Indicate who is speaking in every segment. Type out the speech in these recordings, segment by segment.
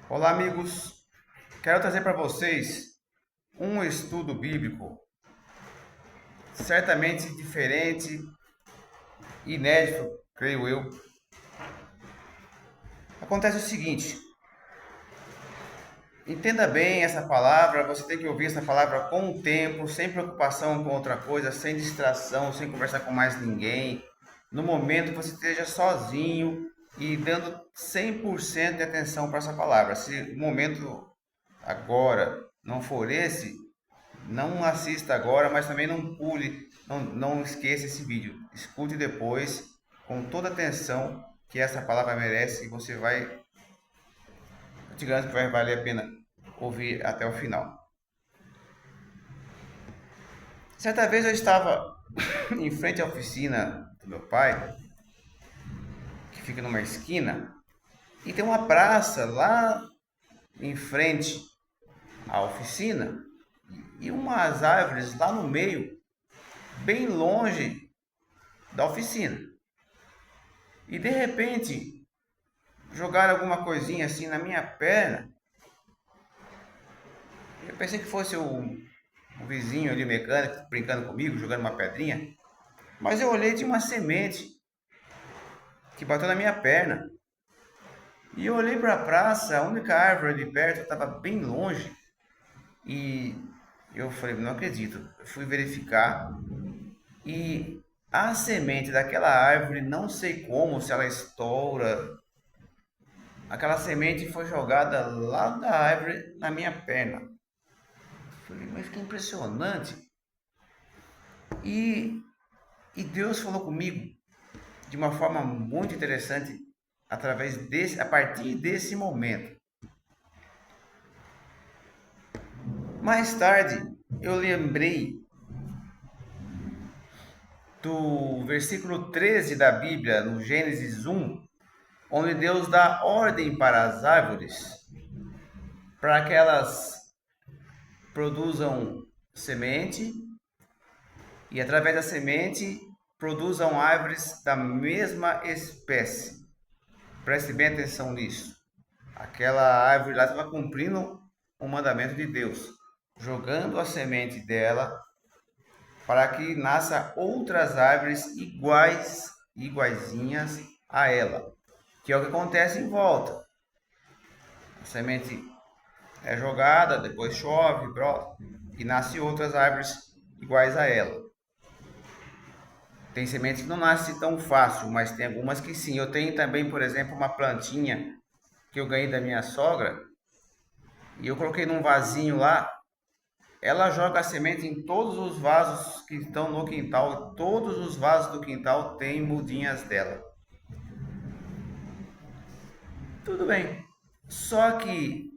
Speaker 1: Olá, amigos. Quero trazer para vocês um estudo bíblico certamente diferente, inédito, creio eu. Acontece o seguinte: entenda bem essa palavra, você tem que ouvir essa palavra com o tempo, sem preocupação com outra coisa, sem distração, sem conversar com mais ninguém. No momento que você esteja sozinho e dando 100% de atenção para essa palavra. Se o momento agora não for esse, não assista agora, mas também não pule, não esqueça esse vídeo. Escute depois com toda a atenção que essa palavra merece e você vai, eu te garanto que vai valer a pena ouvir até o final. Certa vez eu estava em frente à oficina do meu pai, que fica numa esquina, e tem uma praça lá em frente à oficina e umas árvores lá no meio, bem longe da oficina. E de repente jogaram alguma coisinha assim na minha perna. Eu pensei que fosse o vizinho ali, mecânico, brincando comigo, jogando uma pedrinha. Mas eu olhei, tinha uma semente que bateu na minha perna. E eu olhei para a praça, a única árvore ali perto estava bem longe. E eu falei, não acredito. Eu fui verificar e a semente daquela árvore, não sei como, se ela estoura, aquela semente foi jogada lá da árvore na minha perna. Falei, mas que impressionante. E, e Deus falou comigo de uma forma muito interessante a partir desse momento. Mais tarde, eu lembrei do versículo 13 da Bíblia, no Gênesis 1, onde Deus dá ordem para as árvores, para que elas produzam semente e através da semente produzam árvores da mesma espécie. Preste bem atenção nisso. Aquela árvore lá estava cumprindo o mandamento de Deus, jogando a semente dela para que nasça outras árvores iguaizinhas a ela, que é o que acontece em volta. A semente é jogada, depois chove, brota e nasce outras árvores iguais a ela. Tem sementes que não nascem tão fácil, mas tem algumas que sim. Eu tenho também, por exemplo, uma plantinha que eu ganhei da minha sogra e eu coloquei num vasinho lá. Ela joga a semente em todos os vasos que estão no quintal. Todos os vasos do quintal têm mudinhas dela. Tudo bem. Só que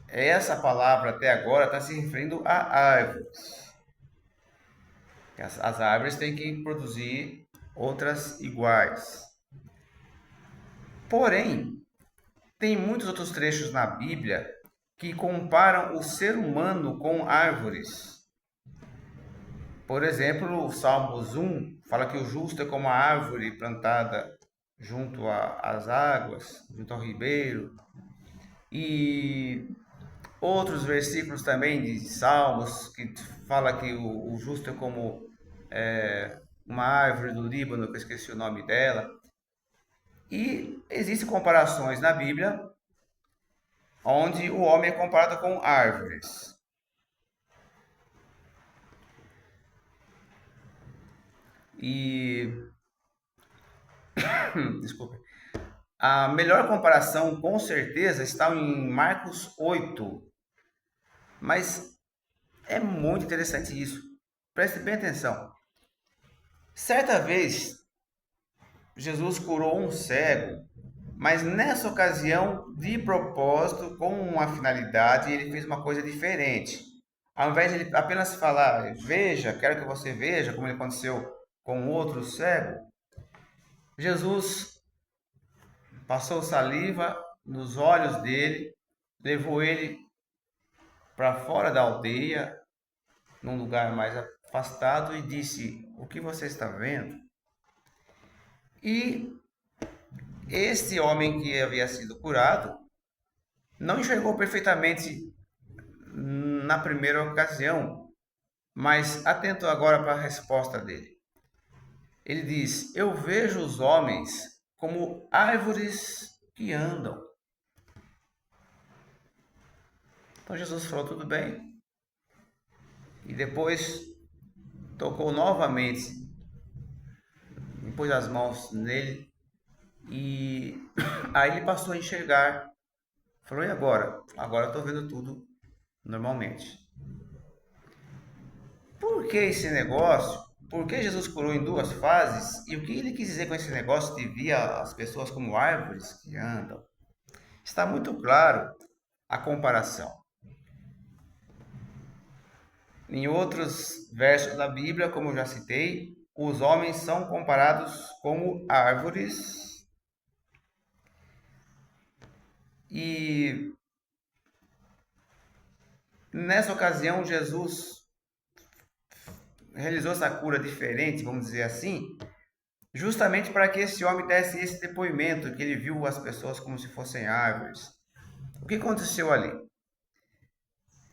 Speaker 1: essa palavra até agora está se referindo a árvores. As árvores têm que produzir outras iguais. Porém, tem muitos outros trechos na Bíblia que comparam o ser humano com árvores. Por exemplo, o Salmos 1 fala que o justo é como a árvore plantada junto às águas, junto ao ribeiro. E outros versículos também de Salmos que fala que o justo é como uma árvore do Líbano, que eu esqueci o nome dela. E existem comparações na Bíblia onde o homem é comparado com árvores. E, desculpa, a melhor comparação com certeza está em Marcos 8, mas é muito interessante isso. Preste bem atenção. Certa vez, Jesus curou um cego, mas nessa ocasião, de propósito, com uma finalidade, ele fez uma coisa diferente. Ao invés de ele apenas falar, veja, quero que você veja, como aconteceu com outro cego, Jesus passou saliva nos olhos dele, levou ele para fora da aldeia, num lugar mais afastado, e disse: o que você está vendo? E este homem que havia sido curado Não enxergou perfeitamente na primeira ocasião, mas atento agora para a resposta dele. Ele diz: Eu vejo os homens como árvores que andam. Então Jesus falou: tudo bem. E depois tocou novamente, pôs as mãos nele e aí ele passou a enxergar. Falou: e agora? Agora eu estou vendo tudo normalmente. Por que esse negócio? Por que Jesus curou em duas fases? E o que ele quis dizer com esse negócio de via as pessoas como árvores que andam? Está muito claro a comparação. Em outros versos da Bíblia, como eu já citei, os homens são comparados como árvores e nessa ocasião Jesus realizou essa cura diferente, vamos dizer assim, justamente para que esse homem desse esse depoimento, que ele viu as pessoas como se fossem árvores. O que aconteceu ali?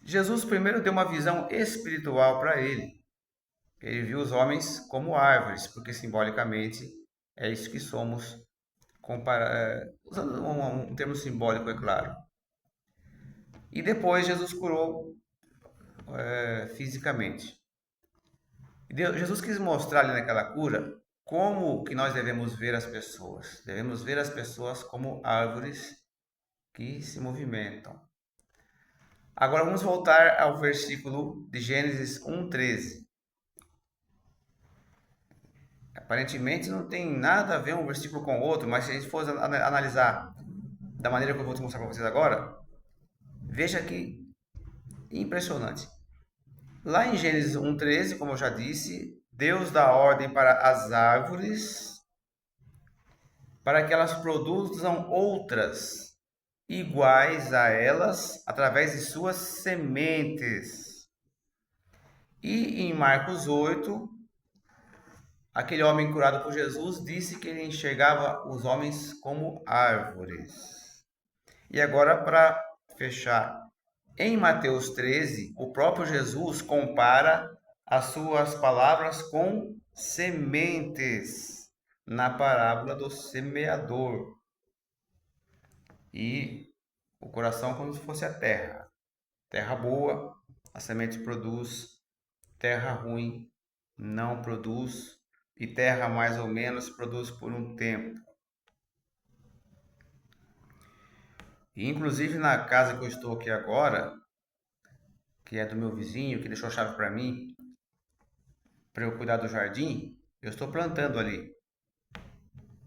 Speaker 1: Jesus primeiro deu uma visão espiritual para ele. Ele viu os homens como árvores, porque simbolicamente é isso que somos, usando um termo simbólico, é claro. E depois Jesus curou fisicamente. Jesus quis mostrar ali naquela cura como que nós devemos ver as pessoas. Devemos ver as pessoas como árvores que se movimentam. Agora vamos voltar ao versículo de Gênesis 1:13. Aparentemente não tem nada a ver um versículo com o outro, mas se a gente for analisar da maneira que eu vou te mostrar para vocês agora, veja que impressionante. Lá em Gênesis 1:13, como eu já disse, Deus dá ordem para as árvores para que elas produzam outras iguais a elas através de suas sementes. E em Marcos 8, aquele homem curado por Jesus disse que ele enxergava os homens como árvores. E agora, para fechar, em Mateus 13, o próprio Jesus compara as suas palavras com sementes na parábola do semeador. E o coração como se fosse a terra. Terra boa, a semente produz. Terra ruim, não produz. E terra mais ou menos produz por um tempo. E inclusive na casa que eu estou aqui agora, que é do meu vizinho, que deixou a chave para mim, para eu cuidar do jardim, eu estou plantando ali.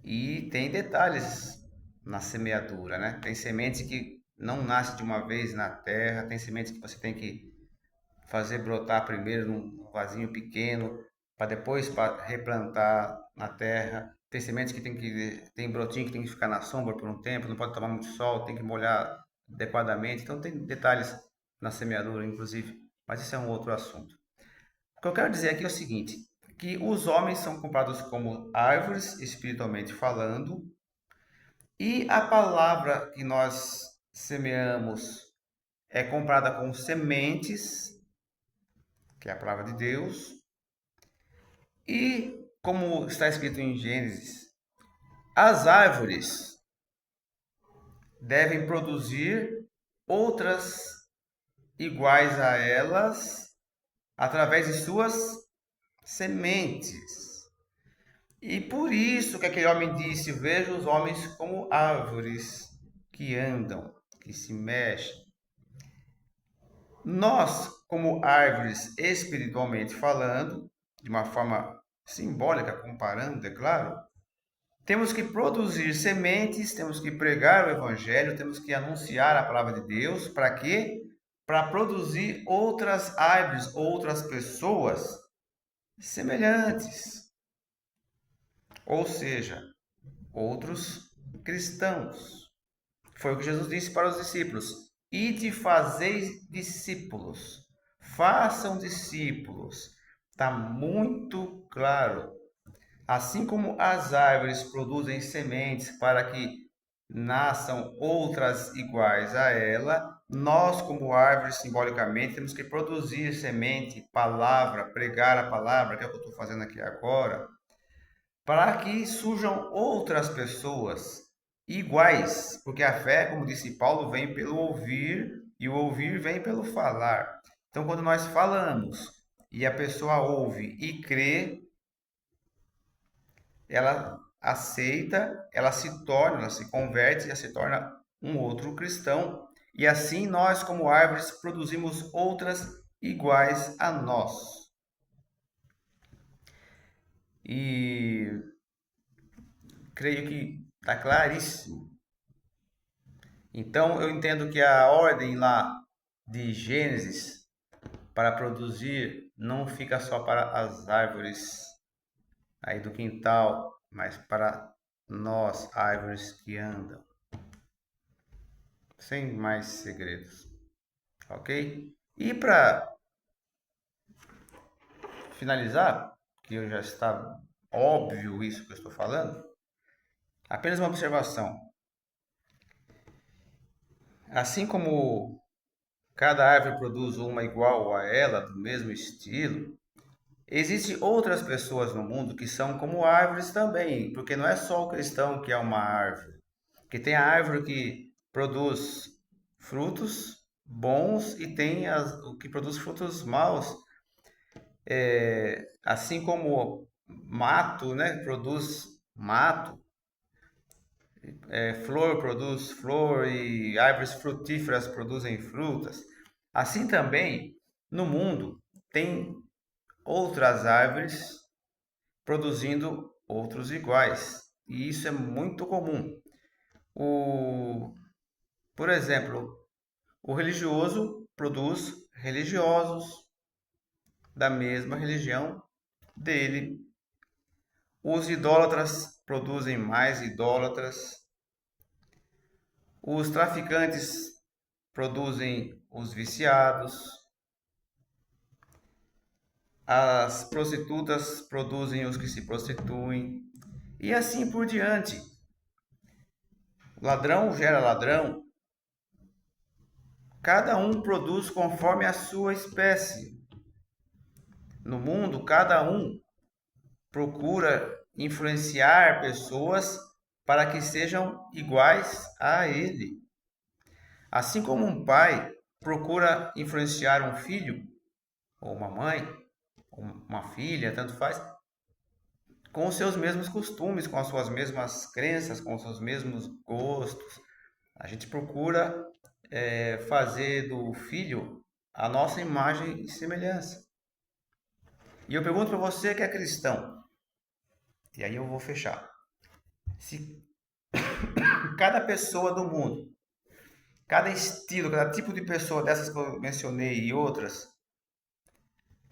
Speaker 1: E tem detalhes na semeadura, né? Tem sementes que não nascem de uma vez na terra, tem sementes que você tem que fazer brotar primeiro num vasinho pequeno, para depois replantar na terra. Tem sementes que tem brotinho que tem que ficar na sombra por um tempo, não pode tomar muito sol, tem que molhar adequadamente. Então tem detalhes na semeadura, inclusive, mas isso é um outro assunto. O que eu quero dizer aqui é o seguinte, que os homens são comprados como árvores, espiritualmente falando, e a palavra que nós semeamos é comprada com sementes, que é a palavra de Deus, e como está escrito em Gênesis, as árvores devem produzir outras iguais a elas através de suas sementes. E por isso que aquele homem disse: Vejo os homens como árvores que andam, que se mexem. Nós, como árvores espiritualmente falando, de uma forma simbólica, comparando, é claro, temos que produzir sementes, temos que pregar o evangelho, temos que anunciar a palavra de Deus. Para quê? Para produzir outras árvores, outras pessoas semelhantes. Ou seja, outros cristãos. Foi o que Jesus disse para os discípulos: Ide fazeis discípulos. Façam discípulos. Está muito claro. Assim como as árvores produzem sementes para que nasçam outras iguais a ela, nós, como árvore, simbolicamente, temos que produzir semente, palavra, pregar a palavra, que é o que eu estou fazendo aqui agora, para que surjam outras pessoas iguais, porque a fé, como disse Paulo, vem pelo ouvir e o ouvir vem pelo falar. Então, quando nós falamos e a pessoa ouve e crê, ela aceita, ela se converte, ela se torna um outro cristão. E assim nós, como árvores, produzimos outras iguais a nós. E creio que está claríssimo. Então eu entendo que a ordem lá de Gênesis para produzir não fica só para as árvores aí do quintal, mas para nós, árvores que andam, sem mais segredos, ok? E para finalizar, que eu já está óbvio isso que eu estou falando, apenas uma observação. Assim como cada árvore produz uma igual a ela, do mesmo estilo, existem outras pessoas no mundo que são como árvores também, porque não é só o cristão que é uma árvore. Que tem a árvore que produz frutos bons e tem o que produz frutos maus. Assim como mato, né, produz mato, flor produz flor e árvores frutíferas produzem frutas. Assim também, no mundo, tem outras árvores produzindo outros iguais. E isso é muito comum. O, por exemplo, o religioso produz religiosos da mesma religião dele. Os idólatras produzem mais idólatras. Os traficantes produzem os viciados. As prostitutas produzem os que se prostituem. E assim por diante. Ladrão gera ladrão. Cada um produz conforme a sua espécie. No mundo, cada um procura influenciar pessoas para que sejam iguais a ele. Assim como um pai procura influenciar um filho, ou uma mãe, ou uma filha, tanto faz, com os seus mesmos costumes, com as suas mesmas crenças, com os seus mesmos gostos. A gente procura fazer do filho a nossa imagem e semelhança. E eu pergunto para você que é cristão, e aí eu vou fechar. Se cada pessoa do mundo, cada estilo, cada tipo de pessoa dessas que eu mencionei e outras,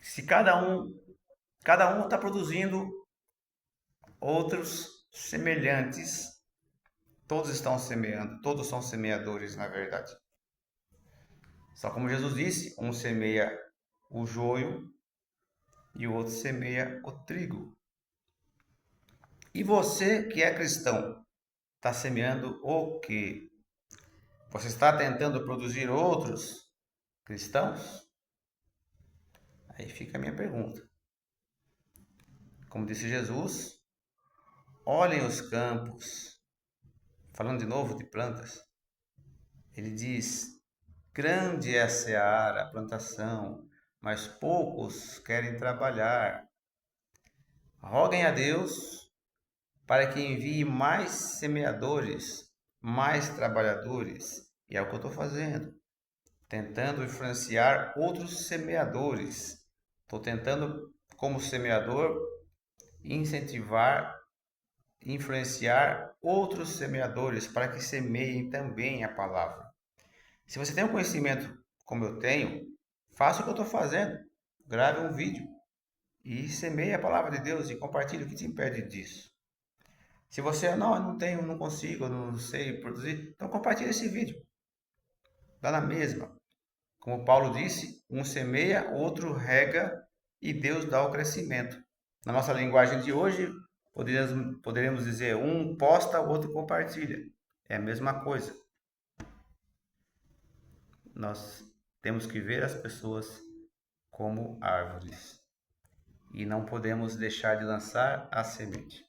Speaker 1: se cada um está produzindo outros semelhantes, todos estão semeando, todos são semeadores, na verdade. Só como Jesus disse, um semeia o joio e o outro semeia o trigo. E você que é cristão, está semeando o quê? Você está tentando produzir outros cristãos? Aí fica a minha pergunta. Como disse Jesus, olhem os campos. Falando de novo de plantas, ele diz: grande é a seara, a plantação, mas poucos querem trabalhar. Roguem a Deus para que envie mais semeadores, mais trabalhadores. E é o que eu estou fazendo. Tentando influenciar outros semeadores. Estou tentando, como semeador, incentivar, influenciar outros semeadores para que semeiem também a palavra. Se você tem um conhecimento como eu tenho, faça o que eu estou fazendo. Grave um vídeo e semeie a palavra de Deus e compartilhe. O que te impede disso? Se você não tenho, não consigo, não sei produzir, então compartilhe esse vídeo. Dá na mesma. Como Paulo disse, um semeia, outro rega e Deus dá o crescimento. Na nossa linguagem de hoje, poderemos dizer um posta, o outro compartilha. É a mesma coisa. Nós temos que ver as pessoas como árvores e não podemos deixar de lançar a semente.